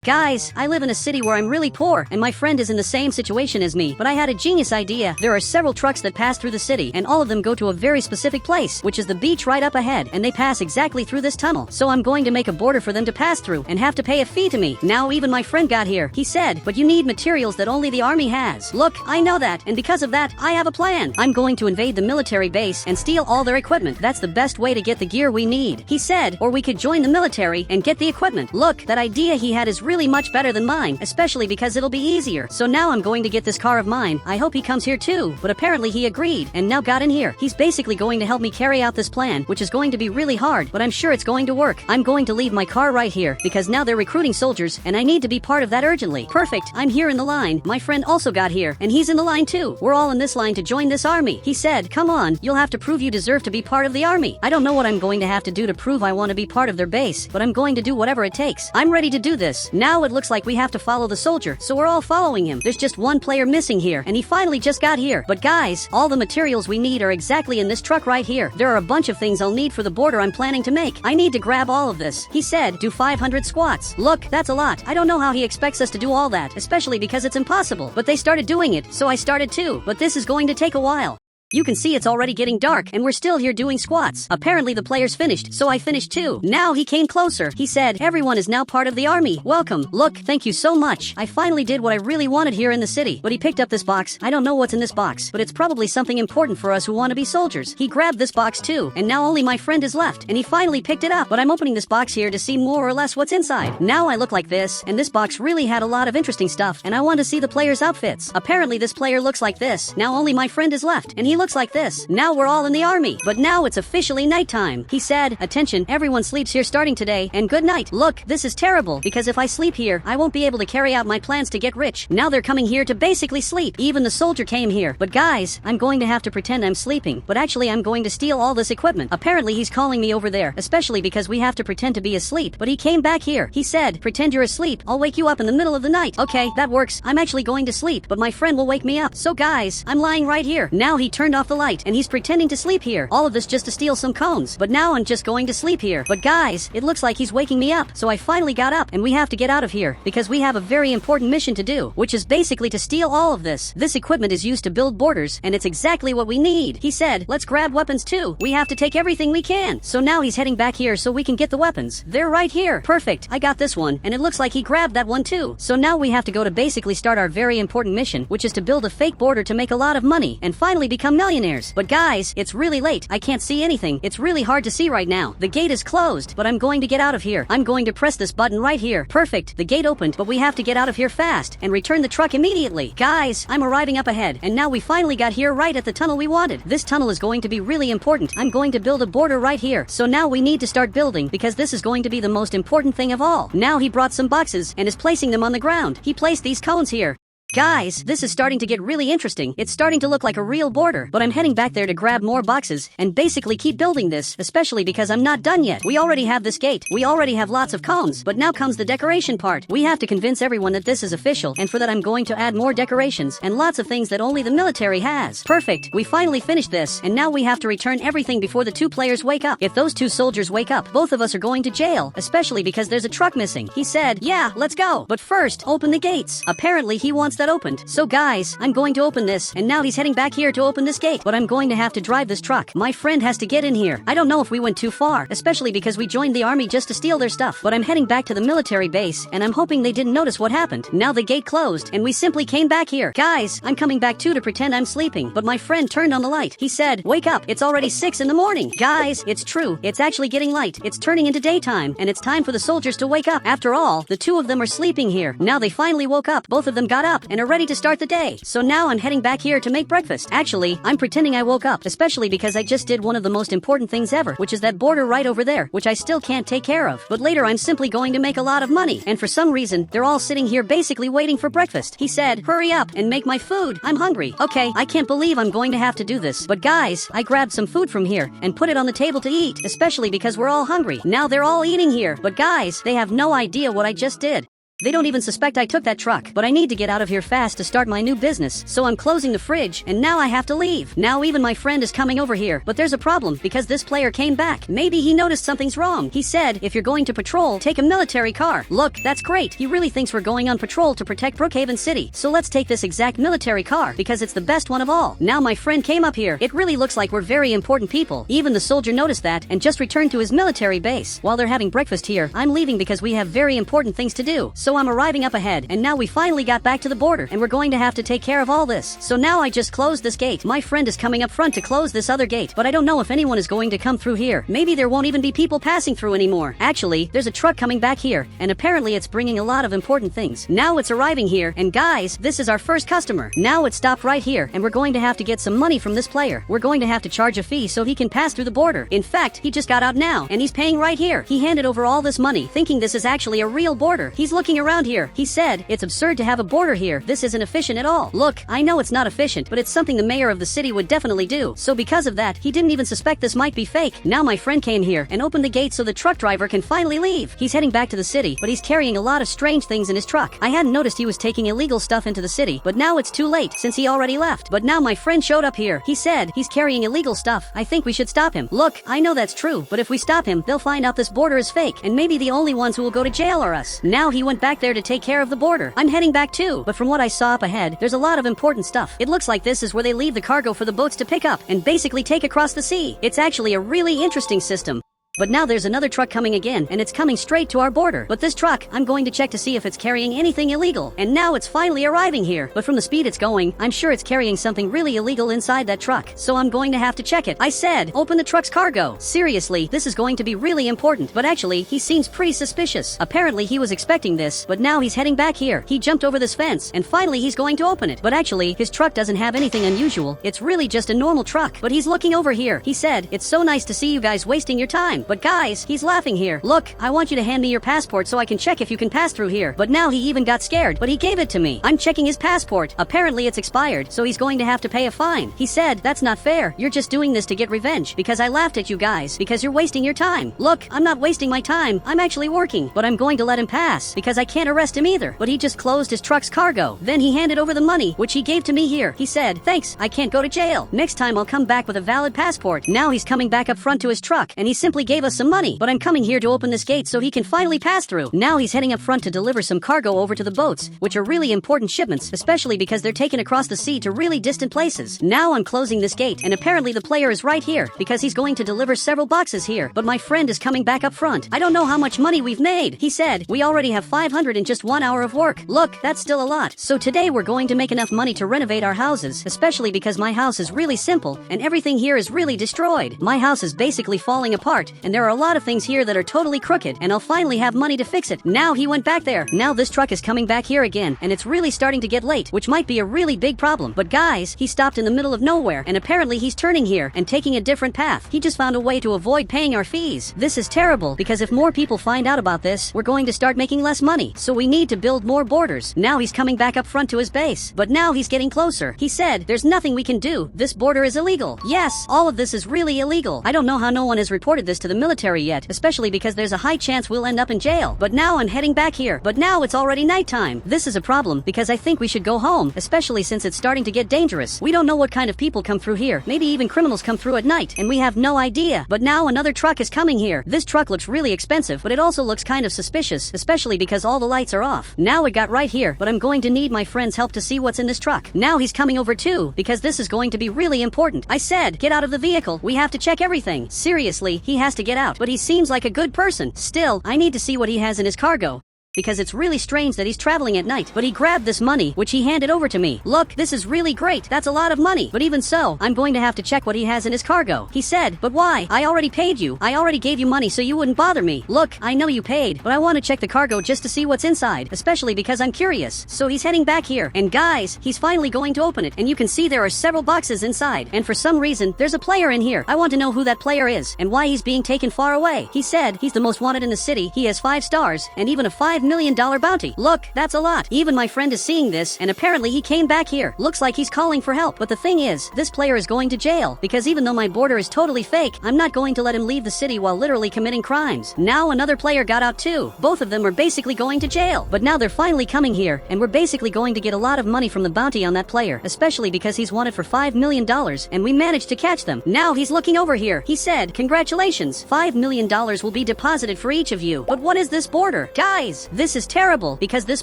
Guys, I live in a city where I'm really poor, and my friend is in the same situation as me, but I had a genius idea. There are several trucks that pass through the city, and all of them go to a very specific place, which is the beach right up ahead, and they pass exactly through this tunnel. So I'm going to make a border for them to pass through, and have to pay a fee to me. Now even my friend got here. He said, but you need materials that only the army has. Look, I know that, and because of that, I have a plan. I'm going to invade the military base and steal all their equipment. That's the best way to get the gear we need. He said, or we could join the military and get the equipment. Look, that idea he had is really much better than mine, especially because it'll be easier. So now I'm going to get this car of mine. I hope he comes here too, but apparently he agreed and now got in here. He's basically going to help me carry out this plan, which is going to be really hard, but I'm sure it's going to work. I'm going to leave my car right here because now they're recruiting soldiers and I need to be part of that urgently. Perfect, I'm here in the line. My friend also got here and he's in the line too. We're all in this line to join this army. He said, come on, you'll have to prove you deserve to be part of the army. I don't know what I'm going to have to do to prove I want to be part of their base, but I'm going to do whatever it takes. I'm ready to do this. Now it looks like we have to follow the soldier, so we're all following him. There's just one player missing here, and he finally just got here. But guys, all the materials we need are exactly in this truck right here. There are a bunch of things I'll need for the border I'm planning to make. I need to grab all of this. He said, do 500 squats. Look, that's a lot. I don't know how he expects us to do all that, especially because it's impossible. But they started doing it, so I started too. But this is going to take a while. You can see it's already getting dark, and we're still here doing squats. Apparently the players finished, so I finished too. Now he came closer. He said, everyone is now part of the army. Welcome. Look, thank you so much. I finally did what I really wanted here in the city. But he picked up this box. I don't know what's in this box, but it's probably something important for us who want to be soldiers. He grabbed this box too, and now only my friend is left, and he finally picked it up. But I'm opening this box here to see more or less what's inside. Now I look like this, and this box really had a lot of interesting stuff, and I want to see the players' outfits. Apparently this player looks like this. Now only my friend is left, and he looks like this. Now we're all in the army. But now it's officially nighttime. He said, attention, everyone sleeps here starting today, and good night. Look, this is terrible, because if I sleep here, I won't be able to carry out my plans to get rich. Now they're coming here to basically sleep. Even the soldier came here. But guys, I'm going to have to pretend I'm sleeping, but actually I'm going to steal all this equipment. Apparently he's calling me over there, especially because we have to pretend to be asleep. But he came back here. He said, pretend you're asleep. I'll wake you up in the middle of the night. Okay, that works. I'm actually going to sleep, but my friend will wake me up. So guys, I'm lying right here. Now he turned off the light, and he's pretending to sleep here. All of this just to steal some cones. But now I'm just going to sleep here. But guys, it looks like he's waking me up. So I finally got up, and we have to get out of here because we have a very important mission to do, which is basically to steal all of this. This equipment is used to build borders, and it's exactly what we need. He said, let's grab weapons too. We have to take everything we can. So now he's heading back here so we can get the weapons. They're right here. Perfect. I got this one, and it looks like he grabbed that one too. So now we have to go to basically start our very important mission, which is to build a fake border to make a lot of money and finally become millionaires. But guys, it's really late. I can't see anything. It's really hard to see right now. The gate is closed, but I'm going to get out of here. I'm going to press this button right here. Perfect. The gate opened, but we have to get out of here fast and return the truck immediately. Guys, I'm arriving up ahead, and now we finally got here right at the tunnel we wanted. This tunnel is going to be really important. I'm going to build a border right here. So now we need to start building because this is going to be the most important thing of all. Now he brought some boxes and is placing them on the ground. He placed these cones here. Guys, this is starting to get really interesting. It's starting to look like a real border, but I'm heading back there to grab more boxes and basically keep building this, especially because I'm not done yet. We already have this gate. We already have lots of cones, but now comes the decoration part. We have to convince everyone that this is official, and for that I'm going to add more decorations and lots of things that only the military has. Perfect. We finally finished this, and now we have to return everything before the two players wake up. If those two soldiers wake up, both of us are going to jail, especially because there's a truck missing. He said, yeah, let's go. But first, open the gates. Apparently he wants that opened. So guys, I'm going to open this, and now he's heading back here to open this gate, but I'm going to have to drive this truck. My friend has to get in here. I don't know if we went too far, especially because we joined the army just to steal their stuff, but I'm heading back to the military base, and I'm hoping they didn't notice what happened. Now the gate closed, and we simply came back here. Guys, I'm coming back too to pretend I'm sleeping, but my friend turned on the light. He said, wake up, it's already 6 in the morning. Guys, it's true. It's actually getting light. It's turning into daytime, and it's time for the soldiers to wake up. After all, the two of them are sleeping here. Now they finally woke up. Both of them got up and are ready to start the day. So now I'm heading back here to make breakfast. Actually, I'm pretending I woke up, especially because I just did one of the most important things ever, which is that border right over there, which I still can't take care of. But later I'm simply going to make a lot of money. And for some reason, they're all sitting here basically waiting for breakfast. He said, hurry up and make my food. I'm hungry. Okay, I can't believe I'm going to have to do this. But guys, I grabbed some food from here and put it on the table to eat, especially because we're all hungry. Now they're all eating here. But guys, they have no idea what I just did. They don't even suspect I took that truck, but I need to get out of here fast to start my new business, so I'm closing the fridge, and now I have to leave. Now even my friend is coming over here, but there's a problem, because this player came back. Maybe he noticed something's wrong. He said, if you're going to patrol, take a military car. Look, that's great. He really thinks we're going on patrol to protect Brookhaven City. So let's take this exact military car, because it's the best one of all. Now my friend came up here. It really looks like we're very important people. Even the soldier noticed that, and just returned to his military base. While they're having breakfast here, I'm leaving because we have very important things to do. So I'm arriving up ahead, and now we finally got back to the border, and we're going to have to take care of all this. So now I just closed this gate. My friend is coming up front to close this other gate, but I don't know if anyone is going to come through here. Maybe there won't even be people passing through anymore. Actually, there's a truck coming back here, and apparently it's bringing a lot of important things. Now it's arriving here, and guys, this is our first customer. Now it stopped right here, and we're going to have to get some money from this player. We're going to have to charge a fee so he can pass through the border. In fact, he just got out now, and he's paying right here. He handed over all this money, thinking this is actually a real border. He's looking around here. He said, it's absurd to have a border here. This isn't efficient at all. Look, I know it's not efficient, but it's something the mayor of the city would definitely do. So because of that, he didn't even suspect this might be fake. Now my friend came here and opened the gate so the truck driver can finally leave. He's heading back to the city, but he's carrying a lot of strange things in his truck. I hadn't noticed he was taking illegal stuff into the city, but now it's too late since he already left. But now my friend showed up here. He said he's carrying illegal stuff. I think we should stop him. Look, I know that's true, but if we stop him, they'll find out this border is fake, and maybe the only ones who will go to jail are us. Now he went back there to take care of the border. I'm heading back too, but from what I saw up ahead, there's a lot of important stuff. It looks like this is where they leave the cargo for the boats to pick up and basically take across the sea. It's actually a really interesting system. But now there's another truck coming again, and it's coming straight to our border. But this truck, I'm going to check to see if it's carrying anything illegal. And now it's finally arriving here. But from the speed it's going, I'm sure it's carrying something really illegal inside that truck. So I'm going to have to check it. I said, open the truck's cargo. Seriously, this is going to be really important. But actually, he seems pretty suspicious. Apparently he was expecting this, but now he's heading back here. He jumped over this fence, and finally he's going to open it. But actually, his truck doesn't have anything unusual. It's really just a normal truck. But he's looking over here. He said, it's so nice to see you guys wasting your time. But guys, he's laughing here. Look, I want you to hand me your passport so I can check if you can pass through here. But now he even got scared, but he gave it to me. I'm checking his passport. Apparently it's expired, so he's going to have to pay a fine. He said, that's not fair. You're just doing this to get revenge because I laughed at you guys because you're wasting your time. Look, I'm not wasting my time. I'm actually working, but I'm going to let him pass because I can't arrest him either. But he just closed his truck's cargo. Then he handed over the money, which he gave to me here. He said, thanks, I can't go to jail. Next time I'll come back with a valid passport. Now he's coming back up front to his truck, and he simply gave us some money. But I'm coming here to open this gate so he can finally pass through. Now he's heading up front to deliver some cargo over to the boats, which are really important shipments, especially because they're taken across the sea to really distant places. Now I'm closing this gate, and apparently the player is right here because he's going to deliver several boxes here. But my friend is coming back up front. I don't know how much money we've made. He said, we already have 500 in just 1 hour of work. Look, that's still a lot. So today we're going to make enough money to renovate our houses, especially because my house is really simple, and everything here is really destroyed. My house is basically falling apart, and there are a lot of things here that are totally crooked, and I'll finally have money to fix it. Now he went back there. Now this truck is coming back here again, and it's really starting to get late, which might be a really big problem. But guys, he stopped in the middle of nowhere, and apparently he's turning here and taking a different path. He just found a way to avoid paying our fees. This is terrible, because if more people find out about this, we're going to start making less money. So we need to build more borders. Now he's coming back up front to his base, but now he's getting closer. He said, there's nothing we can do. This border is illegal. Yes, all of this is really illegal. I don't know how no one has reported this to the military yet, especially because there's a high chance we'll end up in jail. But now I'm heading back here. But now it's already nighttime. This is a problem because I think we should go home, especially since it's starting to get dangerous. We don't know what kind of people come through here. Maybe even criminals come through at night, and we have no idea. But now another truck is coming here. This truck looks really expensive, but it also looks kind of suspicious, especially because all the lights are off. Now it got right here, but I'm going to need my friend's help to see what's in this truck. Now he's coming over too, because this is going to be really important. I said, get out of the vehicle. We have to check everything. Seriously, he has to get out, but he seems like a good person. Still, I need to see what he has in his cargo, because it's really strange that he's traveling at night. But he grabbed this money, which he handed over to me. Look, this is really great. That's a lot of money. But even so, I'm going to have to check what he has in his cargo. He said, but why? I already paid you. I already gave you money so you wouldn't bother me. Look, I know you paid, but I want to check the cargo just to see what's inside, especially because I'm curious. So he's heading back here. And guys, he's finally going to open it. And you can see there are several boxes inside. And for some reason, there's a player in here. I want to know who that player is and why he's being taken far away. He said he's the most wanted in the city. He has 5 stars and even a 5 $5 million bounty. Look, that's a lot. Even my friend is seeing this, and apparently he came back here. Looks like he's calling for help. But the thing is, this player is going to jail, because even though my border is totally fake, I'm not going to let him leave the city while literally committing crimes. Now another player got out too. Both of them are basically going to jail. But now they're finally coming here, and we're basically going to get a lot of money from the bounty on that player, especially because he's wanted for $5 million, and we managed to catch them. Now he's looking over here. He said, congratulations, $5 million will be deposited for each of you. But what is this border? Guys, this is terrible, because this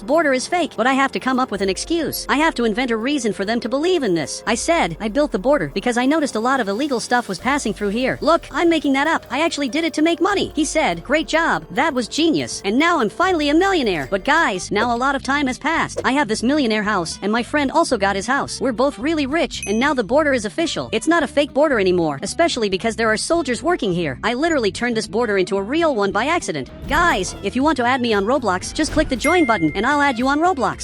border is fake. But I have to come up with an excuse. I have to invent a reason for them to believe in this. I said, I built the border because I noticed a lot of illegal stuff was passing through here. Look, I'm making that up. I actually did it to make money. He said, great job. That was genius. And now I'm finally a millionaire. But guys, now a lot of time has passed. I have this millionaire house, and my friend also got his house. We're both really rich, and now the border is official. It's not a fake border anymore, especially because there are soldiers working here. I literally turned this border into a real one by accident. Guys, if you want to add me on Roblox, just click the join button and I'll add you on Roblox.